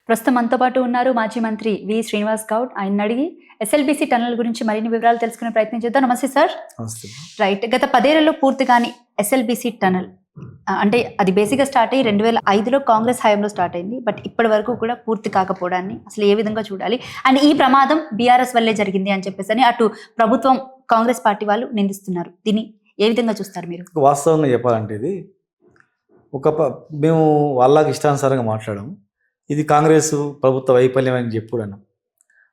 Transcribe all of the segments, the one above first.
ప్రస్తుతం మనతో పాటు ఉన్నారు మాజీ మంత్రి వి శ్రీనివాస్ గౌడ్. ఆయన అడిగి ఎస్ఎల్బిసి టన్నల్ గురించి మరిన్ని వివరాలు తెలుసుకునే ప్రయత్నం చేద్దాం. నమస్తే సార్. రైట్, గత 10 ఏళ్లలో పూర్తి కాని ఎస్ఎల్బిసి టన్నల్ అంటే అది బేసిక్గా స్టార్ట్ అయ్యి 2005లో కాంగ్రెస్ హయాంలో స్టార్ట్ అయింది. బట్ ఇప్పటి వరకు కూడా పూర్తి కాకపోవడాన్ని అసలు ఏ విధంగా చూడాలి? అండ్ ఈ ప్రమాదం బీఆర్ఎస్ వల్లే జరిగింది అని చెప్పేసి అటు ప్రభుత్వం, కాంగ్రెస్ పార్టీ వాళ్ళు నిందిస్తున్నారు. దీన్ని ఏ విధంగా చూస్తారు మీరు? వాస్తవంగా చెప్పాలంటే ఇది మేము వాళ్ళకి ఇష్టానుసారంగా మాట్లాడాము. ఇది కాంగ్రెస్ ప్రభుత్వ వైఫల్యం అని చెప్పుడన్నాం.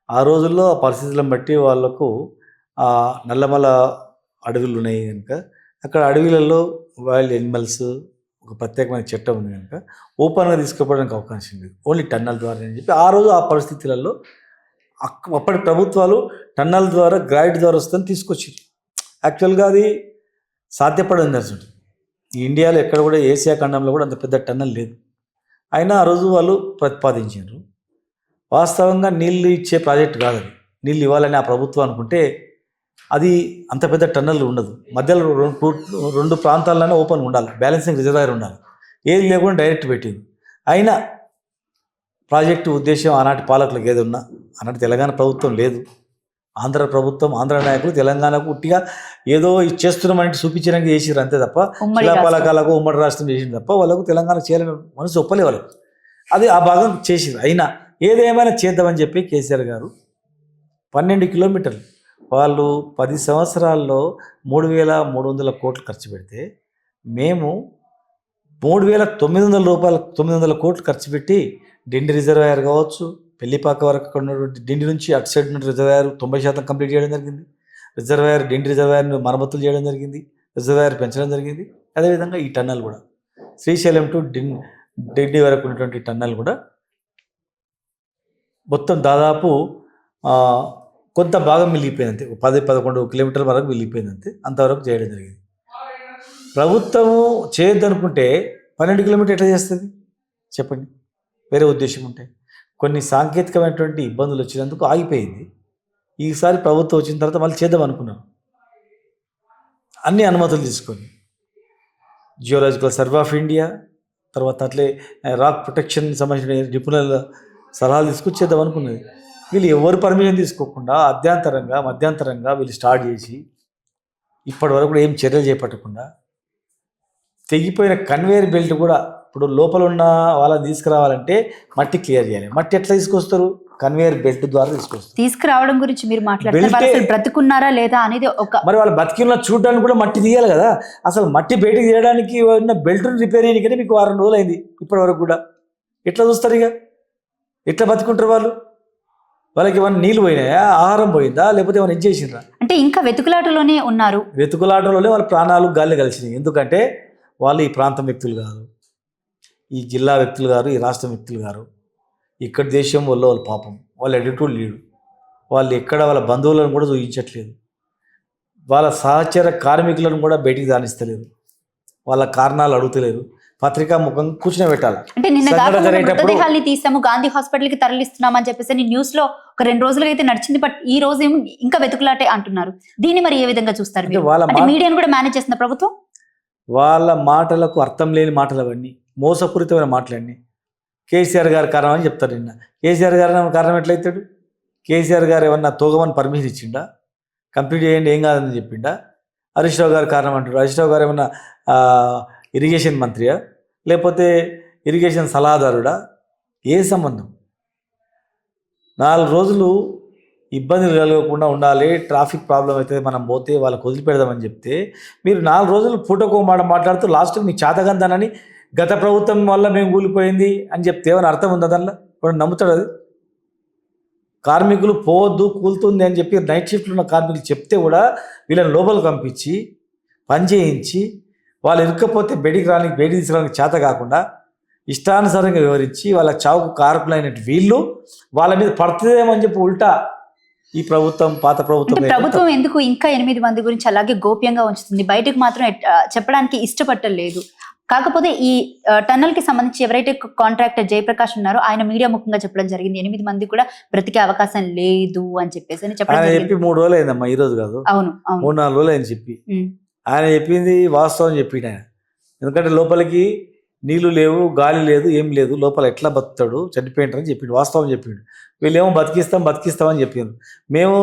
ఆ రోజుల్లో ఆ పరిస్థితులను బట్టి వాళ్లకు నల్లమల అడవులు ఉన్నాయి కనుక అక్కడ అడవులలో వైల్డ్ యానిమల్స్ ఒక ప్రత్యేకమైన చట్టం ఉంది కనుక ఓపెన్గా తీసుకుపోవడానికి అవకాశం లేదు, ఓన్లీ టన్నల్ ద్వారా అని చెప్పి ఆ రోజు ఆ పరిస్థితులలో అప్పటి ప్రభుత్వాలు టన్నల్ ద్వారా గ్రావిటీ ద్వారా వస్తుందని తీసుకొచ్చారు. యాక్చువల్గా అది సాధ్యపడని అసలు ఈ ఇండియాలో ఎక్కడ కూడా ఏసియా ఖండంలో కూడా అంత పెద్ద టన్నల్ లేదు. అయినా ఆ రోజు వాళ్ళు ప్రతిపాదించారు. వాస్తవంగా నీళ్ళు ఇచ్చే ప్రాజెక్టు కాదు అది. నీళ్ళు ఇవ్వాలని ఆ ప్రభుత్వం అనుకుంటే అది అంత పెద్ద టన్నల్ ఉండదు. మధ్యలో రెండు ప్రాంతాల్లోనే ఓపెన్ ఉండాలి, బ్యాలెన్సింగ్ రిజర్వాయర్ ఉండాలి. ఏది లేకుండా డైరెక్ట్ పెట్టింది. అయినా ప్రాజెక్టు ఉద్దేశం ఆనాటి పాలకులకు ఏది ఉన్నా, ఆనాటి తెలంగాణ ప్రభుత్వం లేదు, ఆంధ్ర ప్రభుత్వం, ఆంధ్ర నాయకులు తెలంగాణకు ఉట్టిగా ఏదో చేస్తున్నామంటే చూపించడానికి చేసిరు అంతే తప్ప, శిలాపాలకాలకు ఉమ్మడి రాష్ట్రం చేసింది తప్ప వాళ్ళకు తెలంగాణ చేయాలని మనసు ఒప్పలే వాళ్ళకు. అది ఆ భాగం చేసిరు. అయినా ఏదేమైనా చేద్దామని చెప్పి కేసీఆర్ గారు 12 కిలోమీటర్లు వాళ్ళు 10 సంవత్సరాల్లో 3,300 కోట్లు ఖర్చు పెడితే మేము 3,900 కోట్లు ఖర్చు పెట్టి డిండి రిజర్వాయర్ కావచ్చు, పెళ్లిపాక వరకు ఉన్నటువంటి డిండి నుంచి అటు సైడ్ ఉన్న రిజర్వాయర్ 90% కంప్లీట్ చేయడం జరిగింది. రిజర్వాయర్ డిండి రిజర్వాయర్ను మరమ్మతులు చేయడం జరిగింది, రిజర్వాయర్ పెంచడం జరిగింది. అదేవిధంగా ఈ టన్నల్ కూడా శ్రీశైలం టు డిండి వరకు ఉన్నటువంటి టన్నల్ కూడా మొత్తం దాదాపు కొంత భాగం మిగిలిపోయింది. 10-11 కిలోమీటర్ల వరకు మిగిలిపోయింది. అంతవరకు చేయడం జరిగింది. ప్రభుత్వము చేయొద్దనుకుంటే 12 కిలోమీటర్ ఎట్లా చేస్తుంది చెప్పండి? వేరే ఉద్దేశం ఉంటే కొన్ని సాంకేతికమైనటువంటి ఇబ్బందులు వచ్చినందుకు ఆగిపోయింది. ఈసారి ప్రభుత్వం వచ్చిన తర్వాత మళ్ళీ చేద్దాం అనుకున్నాం. అన్ని అనుమతులు తీసుకొని జియోలాజికల్ సర్వే ఆఫ్ ఇండియా, తర్వాత అట్లే రాక్ ప్రొటెక్షన్ సంబంధించిన నిపుణుల సలహాలు తీసుకొచ్చి చేద్దాం అనుకున్నది. వీళ్ళు ఎవరు పర్మిషన్ తీసుకోకుండా మధ్యంతరంగా వీళ్ళు స్టార్ట్ చేసి ఇప్పటి వరకు కూడా ఏం చర్యలు చేపట్టకుండా తెగిపోయిన కన్వేయర్ బెల్ట్ కూడా ఇప్పుడు లోపల ఉన్న వాళ్ళని తీసుకురావాలంటే మట్టి క్లియర్ చేయాలి. మట్టి ఎట్లా తీసుకొస్తారు? కన్వేయర్ బెల్ట్ ద్వారా తీసుకురావడం గురించి మీరు మాట్లాడుతున్నారు. బ్రతుకున్నారా లేదా అనేది మరి వాళ్ళు బతికిన చూడడానికి కూడా మట్టి తీయాలి కదా. అసలు మట్టి బయటకు తీయడానికి ఉన్న బెల్ట్ని రిపేర్ చేయడానికనే మీకు 6 రోజులు అయింది. ఇప్పటి వరకు కూడా ఎట్లా చూస్తారు? ఇక ఎట్లా బతుకుంటారు వాళ్ళు? వాళ్ళకి ఏమైనా నీళ్ళు పోయినాయా, ఆహారం పోయిందా, లేకపోతే ఏమైనా ఇచ్చేసిండ్రా? అంటే ఇంకా వెతుకులాటలోనే ఉన్నారు. వెతుకులాటలోనే వాళ్ళ ప్రాణాలు గాలి కలిసినాయి. ఎందుకంటే వాళ్ళు ఈ ప్రాంతం వ్యక్తులు కాదు, ఈ జిల్లా వ్యక్తులు గారు, ఈ రాష్ట్రం వ్యక్తులు గారు, ఇక్కడ దేశం వాళ్ళు పాపం వాళ్ళు ఎడిటోడు లేడు. వాళ్ళు ఎక్కడ వాళ్ళ బంధువులను కూడా చూపించట్లేదు, వాళ్ళ సహచర కార్మికులను కూడా బయటికి దానిస్తలేరు, వాళ్ళ కారణాలు అడుగుతలేరు, పత్రికా ముఖం కూర్చుని పెట్టాలి. అంటే నిన్న మృతదేహాల్ని తీసాము, గాంధీ హాస్పిటల్కి తరలిస్తున్నామని చెప్పేసి న్యూస్ లో ఒక 2 రోజులుగా అయితే నడిచింది. బట్ ఈ రోజు ఏమో ఇంకా వెతుకులాటే అంటున్నారు. దీన్ని మరి ఏ విధంగా చూస్తారు? మీడియాను కూడా మేనేజ్ చేస్తున్న ప్రభుత్వం వాళ్ళ మాటలకు అర్థం లేని మాటలు, అవన్నీ మోసపూరితమైన మాటలన్నీ. కేసీఆర్ గారు కారణం అని చెప్తారు. నిన్న కేసీఆర్ గారు కారణం ఎట్లయితాడు? కేసీఆర్ గారు ఏమన్నా తోగమని పర్మిషన్ ఇచ్చిండా? కంప్లీట్ చేయండి ఏం కాదని చెప్పిండా? హరీష్ రావు గారు కారణం అంటాడు. హరీష్ రావు గారు ఏమన్నా ఇరిగేషన్ మంత్రియా, లేకపోతే ఇరిగేషన్ సలహాదారుడా? ఏ సంబంధం? 4 రోజులు ఇబ్బందులు కలగకుండా ఉండాలి, ట్రాఫిక్ ప్రాబ్లం అయితే మనం పోతే వాళ్ళకి వదిలిపెడదామని చెప్తే మీరు 4 రోజులు పూటకో మాట మాట్లాడుతూ లాస్ట్కి మీ చేతగందానని గత ప్రభుత్వం వల్ల మేము కూలిపోయింది అని చెప్తే ఏమైనా అర్థం ఉందా? దానిలో ఇప్పుడు నమ్ముతాడు? అది కార్మికులు పోవద్దు కూలుతుంది అని చెప్పి నైట్ షిఫ్ట్లో ఉన్న కార్మికులు చెప్తే కూడా వీళ్ళని లోపలికి పంపించి పని చేయించి వాళ్ళు ఇరుక్కపోతే బయటికి తీసుకురావడానికి చేత కాకుండా ఇష్టానుసారంగా వివరించి వాళ్ళ చావుకు కారకులైనట్టు వీళ్ళు వాళ్ళ మీద పడుతుందేమని చెప్పి ఉల్టా ఈ ప్రభుత్వం, పాత ప్రభుత్వం ఎందుకు ఇంకా 8 మంది గురించి అలాగే గోప్యంగా ఉంచుతుంది? బయటకు మాత్రం చెప్పడానికి ఇష్టపట్టలేదు. కాకపోతే ఈ టన్నల్ కి సంబంధించి ఎవరైతే కాంట్రాక్టర్ జయప్రకాష్ ఉన్నారో ఆయన మీడియా ముఖంగా చెప్పడం జరిగింది 8 మంది కూడా బ్రతికే అవకాశం లేదు అని చెప్పేసి చెప్పడం జరిగింది. 3 రోజులు అయిందమ్మా, ఈ రోజు కాదు. అవును, 3-4 రోజులు ఆయన చెప్పి ఆయన చెప్పింది వాస్తవం చెప్పిండు ఆయన. ఎందుకంటే లోపలికి నీళ్లు లేవు, గాలి లేదు, ఏం లేదు, లోపల ఎట్లా బతుకుతాడు, చనిపోయింటారని చెప్పిండు. వాస్తవం చెప్పిండు. వీళ్ళేమో బతికిస్తామని చెప్పిండు. మేము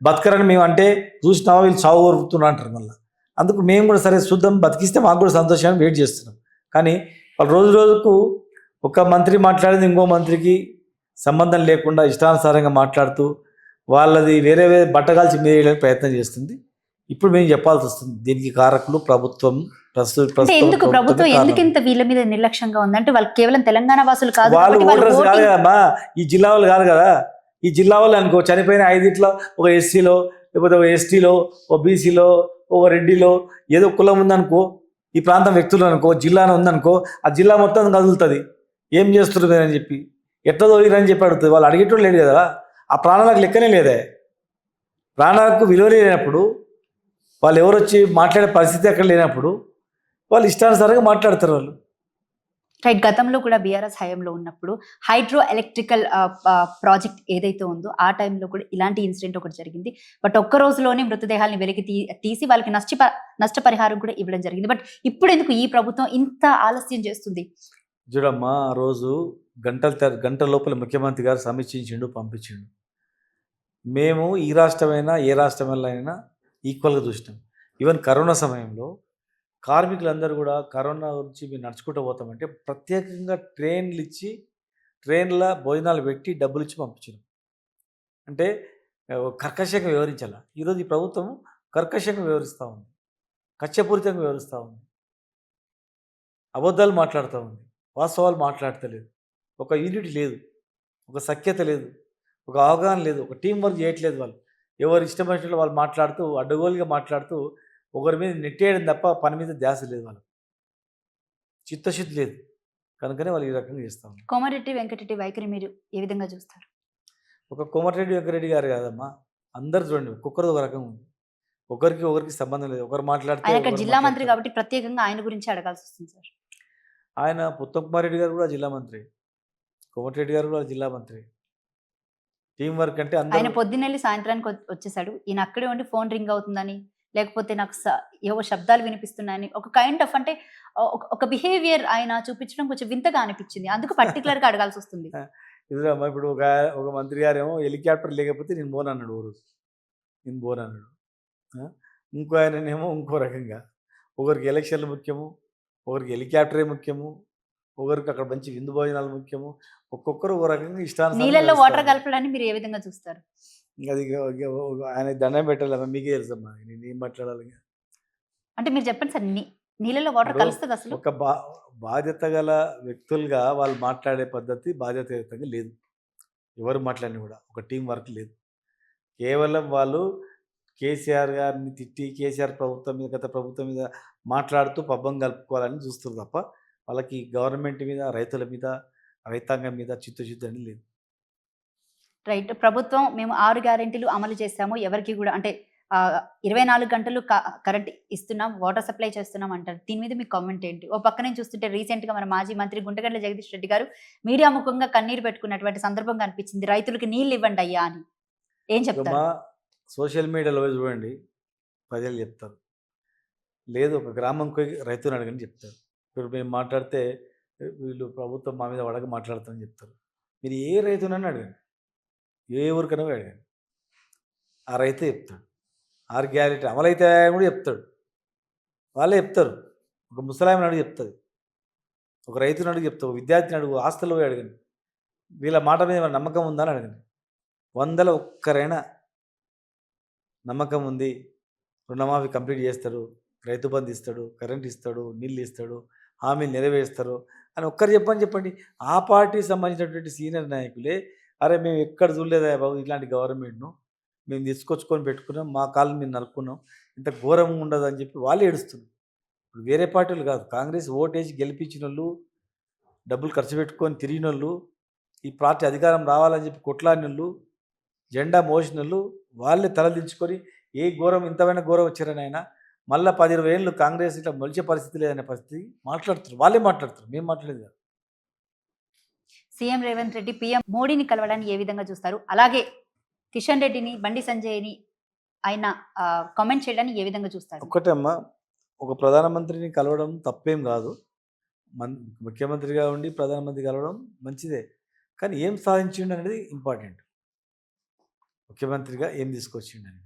బతకరని మేము అంటే చూసినావా వీళ్ళు చావు కోరుకుతున్నా అంటారు మళ్ళీ. అందుకు మేము కూడా సరే చూద్దాం, బతికిస్తే మాకు కూడా సంతోషాన్ని వెయిట్ చేస్తున్నాం. కానీ వాళ్ళు రోజు రోజుకు ఒక మంత్రి మాట్లాడింది ఇంకో మంత్రికి సంబంధం లేకుండా ఇష్టానుసారంగా మాట్లాడుతూ వాళ్ళది వేరే వేరే బట్టగాల్చి మీద వేయడానికి ప్రయత్నం చేస్తుంది. ఇప్పుడు మేము చెప్పాల్సి వస్తుంది, దీనికి కారకులు ప్రభుత్వం. అంటే ఎందుకు ప్రభుత్వం ఎందుకు ఇంత వీళ్ళ మీద నిర్లక్ష్యంగా ఉంది? అంటే వాళ్ళు కేవలం తెలంగాణ వాసులు కాదు, వాళ్ళు కాబట్టి వాళ్ళు ఓటర్స్ కాదు voting- కదమ్మా, ఈ జిల్లా వాళ్ళు కాదు కదా. ఈ జిల్లా వాళ్ళు అనుకో చనిపోయిన 5 ఒక ఎస్సీలో, లేకపోతే ఒక ఎస్టీలో, ఒక బీసీలో, ఒక రెడ్డిలో ఏదో కులం ఉందనుకో, ఈ ప్రాంతం వ్యక్తులు అనుకో, జిల్లాను ఉందనుకో, ఆ జిల్లా మొత్తం కదులుతుంది. ఏం చేస్తున్నారు అని చెప్పి, ఎట్లా తోలిరని చెప్పి అడుగుతుంది. వాళ్ళు అడిగేటోళ్ళు లేడు కదా. ఆ ప్రాణాలకు లెక్కనే లేదే. ప్రాణాలకు విలువ లేనప్పుడు, వాళ్ళు ఎవరు వచ్చి మాట్లాడే పరిస్థితి అక్కడ లేనప్పుడు వాళ్ళు ఇష్టానుసారంగా మాట్లాడతారు వాళ్ళు. రైట్. గతంలో కూడా బీఆర్ఎస్ హయాంలో ఉన్నప్పుడు హైడ్రో ఎలక్ట్రికల్ ప్రాజెక్ట్ ఏదైతే ఉందో ఆ టైంలో కూడా ఇలాంటి ఇన్సిడెంట్ ఒకటి జరిగింది. బట్ ఒక్క రోజులోనే మృతదేహాలను వెలికి తీసి వాళ్ళకి నష్టపరిహారం కూడా ఇవ్వడం జరిగింది. బట్ ఇప్పుడు ఎందుకు ఈ ప్రభుత్వం ఇంత ఆలస్యం చేస్తుంది? చూడమ్మా, ఆ రోజు గంట లోపల ముఖ్యమంత్రి గారు సమీక్షించిండు, పంపించిండు. మేము ఈ రాష్ట్రమైనా ఏ రాష్ట్రంలో ఈక్వల్గా చూసినాం. ఈవెన్ కరోనా సమయంలో కార్మికులందరూ కూడా కరోనా గురించి మేము నడుచుకుంటూ పోతామంటే ప్రత్యేకంగా ట్రైన్లు ఇచ్చి, ట్రైన్ల భోజనాలు పెట్టి, డబ్బులు ఇచ్చి పంపించినాం. అంటే కర్కశంగా వివరించాల. ఈరోజు ఈ ప్రభుత్వం కర్కశంగా వివరిస్తూ ఉంది, కక్షపూరితంగా వివరిస్తూ ఉంది, అబద్ధాలు మాట్లాడుతూ ఉంది, వాస్తవాలు మాట్లాడతలేదు. ఒక యూనిటీ లేదు, ఒక సఖ్యత లేదు, ఒక అవగాహన లేదు, ఒక టీం వర్క్ చేయట్లేదు. వాళ్ళు ఎవరు ఇష్టమైనట్లు వాళ్ళు మాట్లాడుతూ, అడ్డగోలుగా మాట్లాడుతూ ఒకరి మీద నెట్టేయడం తప్ప పని మీద ధ్యాస లేదు. వాళ్ళకి చిత్తశుద్ధి లేదు. కనుకనే వాళ్ళు ఈ రకంగా చేస్తూ ఉన్నారు. కోమటిరెడ్డి వెంకటరెడ్డి వైఖరి మీరు ఏ విధంగా చూస్తారు? ఒక కోమటిరెడ్డి వెంకరెడ్డి గారు కాదమ్మా, అందరు చూడండి, ఒక్కొక్కరిది ఒక రకం ఉంది. ఒకరికి సంబంధం లేదు. ఒకరు మాట్లాడితే ఆయన ఇక్కడ ఒకరు జిల్లా మంత్రి మాట్లాడతారు. కాబట్టి ప్రత్యేకంగా ఆయన గురించి అడగాల్సి వస్తుంది సార్. ఆయన ఉత్తమ్ కుమార్ రెడ్డి గారు కూడా జిల్లా మంత్రి, కోమటిరెడ్డి గారు కూడా జిల్లా మంత్రి. టీం వర్క్ అంటే ఆయన అందరూ పొద్దున్నెళ్ళి సాయంత్రానికి వచ్చేసాడు. ఈయన అక్కడే ఉండి ఫోన్ రింగ్ అవుతుందని, లేకపోతే నాకు ఏవో శబ్దాలు వినిపిస్తున్నాయని, ఒక కైండ్ ఆఫ్ అంటే ఒక బిహేవియర్ ఆయన చూపించడం కొంచెం వింతగా అనిపించింది. అందుకు పర్టికులర్ గా అడగాల్సి వస్తుంది. ఇదిగమ్మా, ఇప్పుడు ఒక మంత్రి గారేమో హెలికాప్టర్ లేకపోతే నేను పోను అన్నాడు. ఓ రోజు నేను పోను అన్నాడు. ఇంకో ఆయననేమో ఇంకో రకంగా, ఒకరికి ఎలక్షన్లు ముఖ్యము, ఒకరికి హెలికాప్టరే ముఖ్యము, ఒకరికి అక్కడ మంచి విందు భోజనాలు ముఖ్యము. ఒక్కొక్కరు ఒక రకంగా నీళ్ళల్లో వాటర్ ఇష్టానుసారం. కలపడాన్ని మీరు ఏ విధంగా చూస్తారు? అది ఆయన దండం పెట్టాలమ్మా, మీకే తెలుసమ్మా, నేను ఏం మాట్లాడాలి. అంటే మీరు చెప్పండి సార్, నీళ్ళలో వాటర్ ఇప్పుడు కలుస్తుంది అసలు? ఒక బాధ్యత గల వ్యక్తులుగా వాళ్ళు మాట్లాడే పద్ధతి బాధ్యతాయుతంగా లేదు. ఎవరు మాట్లాడినా కూడా ఒక టీం వర్క్ లేదు. కేవలం వాళ్ళు కేసీఆర్ గారిని తిట్టి, కేసీఆర్ ప్రభుత్వం మీద, గత ప్రభుత్వం మీద మాట్లాడుతూ పబ్బం కలుపుకోవాలని చూస్తారు తప్ప వాళ్ళకి గవర్నమెంట్ మీద, రైతుల మీద, రైతాంగం మీద చిత్తశుద్ధి అని లేదు. రైట్. ప్రభుత్వం మేము 6 గ్యారెంటీలు అమలు చేశాము, ఎవరికి కూడా అంటే 24 గంటలు కరెంట్ ఇస్తున్నాం, వాటర్ సప్లై చేస్తున్నాం అంటారు. దీని మీద మీ కామెంట్ ఏంటి? ఓ పక్క నుంచి చూస్తుంటే రీసెంట్ గా మన మాజీ మంత్రి గుంటగండ్ల జగదీష్ రెడ్డి గారు మీడియా ముఖంగా కన్నీరు పెట్టుకున్నటువంటి సందర్భం కనిపించింది, రైతులకు నీళ్ళు ఇవ్వండి అయ్యా అని. ఏం చెప్తారు? సోషల్ మీడియాలో చూడండి, ప్రజలు చెప్తారు. లేదు, ఒక గ్రామంకి రైతుని అడగని చెప్తారు. ఇప్పుడు మేము మాట్లాడితే వీళ్ళు ప్రభుత్వం మా మీద వడక మాట్లాడుతారని చెప్తారు. మీరు ఏ రైతునని అడగండి, ఏ ఊరికైనా అడగండి, ఆ రైతే చెప్తాడు. 6 గ్యారెంటీ అమలైతే కూడా చెప్తాడు, వాళ్ళే చెప్తారు. ఒక ముసలాయమని అడుగు చెప్తుంది, ఒక రైతుని అడుగు చెప్తావు, విద్యార్థిని అడుగు, హాస్టల్లో పోయి అడగండి. వీళ్ళ మాట మీద ఏమైనా నమ్మకం ఉందా అని అడగండి. 100లో ఒక్కరైనా నమ్మకం ఉంది, రుణమాఫీ కంప్లీట్ చేస్తాడు, రైతు బంధు ఇస్తాడు, కరెంట్ ఇస్తాడు, నీళ్ళు ఇస్తాడు, హామీలు నెరవేరుస్తారు అని ఒక్కరు చెప్పండి. ఆ పార్టీకి సంబంధించినటువంటి సీనియర్ నాయకులే, అరే మేము ఎక్కడ చూడలేదా బాబు ఇట్లాంటి గవర్నమెంట్ను, మేము తీసుకొచ్చుకొని పెట్టుకున్నాం, మా కాళ్ళు మేము నరుక్కున్నాం, ఇంత ఘోరంగా ఉండదు అని చెప్పి వాళ్ళు ఏడుస్తున్నారు. ఇప్పుడు వేరే పార్టీలు కాదు, కాంగ్రెస్ ఓటేసి గెలిపించిన వాళ్ళు, డబ్బులు ఖర్చు పెట్టుకొని తిరిగిన వాళ్ళు, ఈ పార్టీ అధికారం రావాలని చెప్పి కొట్లాడిన వాళ్ళు, జెండా మోసిన వాళ్ళు, వాళ్ళే తలదించుకొని ఏ ఘోరం, ఇంతమైన ఘోరం వచ్చారని ఆయన మళ్ళీ 10-20 ఏళ్ళు కాంగ్రెస్ ఇట్లా మొలిచే పరిస్థితి లేదనే పరిస్థితి మాట్లాడుతారు. వాళ్ళే మాట్లాడుతారు, మేము మాట్లాడేది కాదు. సీఎం రేవంత్ రెడ్డి పీఎం మోడీని కలవడాన్ని ఏ విధంగా చూస్తారు? అలాగే కిషన్ రెడ్డిని, బండి సంజయ్ని ఆయన కామెంట్ చేయడాన్ని ఏ విధంగా చూస్తారు? ఒక్కటే అమ్మా, ఒక ప్రధానమంత్రిని కలవడం తప్పేం కాదు. మన్ ముఖ్యమంత్రిగా ఉండి ప్రధానమంత్రి కలవడం మంచిదే. కానీ ఏం సాధించిండు అనేది ఇంపార్టెంట్. ముఖ్యమంత్రిగా ఏం తీసుకొచ్చిండు అనేది.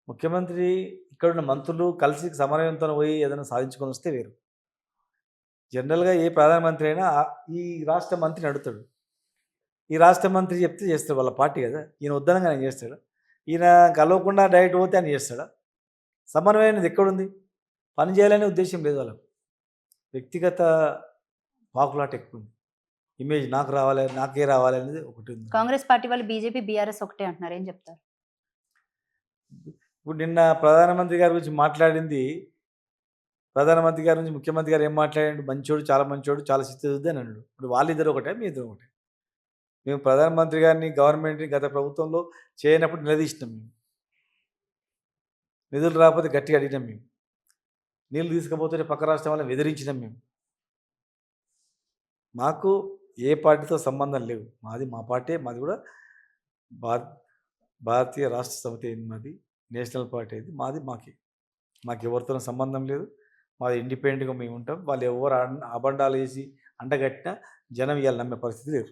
ముఖ్యమంత్రి ఇక్కడున్న మంత్రులు కలిసి సమన్వయంతో పోయి ఏదైనా సాధించుకొని వస్తే వేరు. జనరల్‌గా ఏ ప్రధానమంత్రి అయినా ఈ రాష్ట్ర మంత్రిని అడుగుతాడు. ఈ రాష్ట్ర మంత్రి చెప్తే చేస్తాడు. వాళ్ళ పార్టీ కదా! ఈయన వద్దనంగా ఆయన చేస్తాడా? ఈయన కలవకుండా డైరెక్ట్ పోతే ఆయన చేస్తాడా? సమన్వయం అనేది ఎక్కడుంది? పని చేయాలనే ఉద్దేశం లేదు వాళ్ళకు. వ్యక్తిగత పాకులాట ఎక్కువుంది. ఇమేజ్ నాకు రావాలి, నాకే రావాలి అనేది ఒకటి ఉంది. కాంగ్రెస్ పార్టీ వాళ్ళు బీజేపీ, బీఆర్ఎస్ ఒకటే అంటున్నారు. ఏం చెప్తారు? ఇప్పుడు నిన్న ప్రధానమంత్రి గారి గురించి మాట్లాడింది, ప్రధానమంత్రి గారి నుంచి ముఖ్యమంత్రి గారు ఏం మాట్లాడిండు? మంచోడు, చాలా మంచోడు, చాలా చిత్తశుద్ధి అని అన్నాడు. ఇప్పుడు వాళ్ళిద్దరు ఒకటే, మీ ఇద్దరు ఒకటే. మేము ప్రధానమంత్రి గారిని, గవర్నమెంట్‌ని గత ప్రభుత్వంలో చేయనప్పుడు నిలదీసినాం మేము. నిధులు రాకపోతే గట్టిగా అడిగినాం మేము. నీళ్ళు తీసుకుపోతుంటే పక్క రాష్ట్రం వాళ్ళని బెదిరించినాం మేము. మాకు ఏ పార్టీతో సంబంధం లేవు. మాది మా పార్టీ, మాది కూడా భారతీయ రాష్ట్ర సమితి అయింది మాది. నేషనల్ పార్టీ అయింది. మాది మాకే. మాకెవరితోనూ సంబంధం లేదు. మాది ఇండిపెండెంట్‌గా మేము ఉంటాం. వాళ్ళు ఎవరు అబండాలు వేసి అంటగట్టినా జనం ఇవాళ నమ్మే పరిస్థితి లేదు.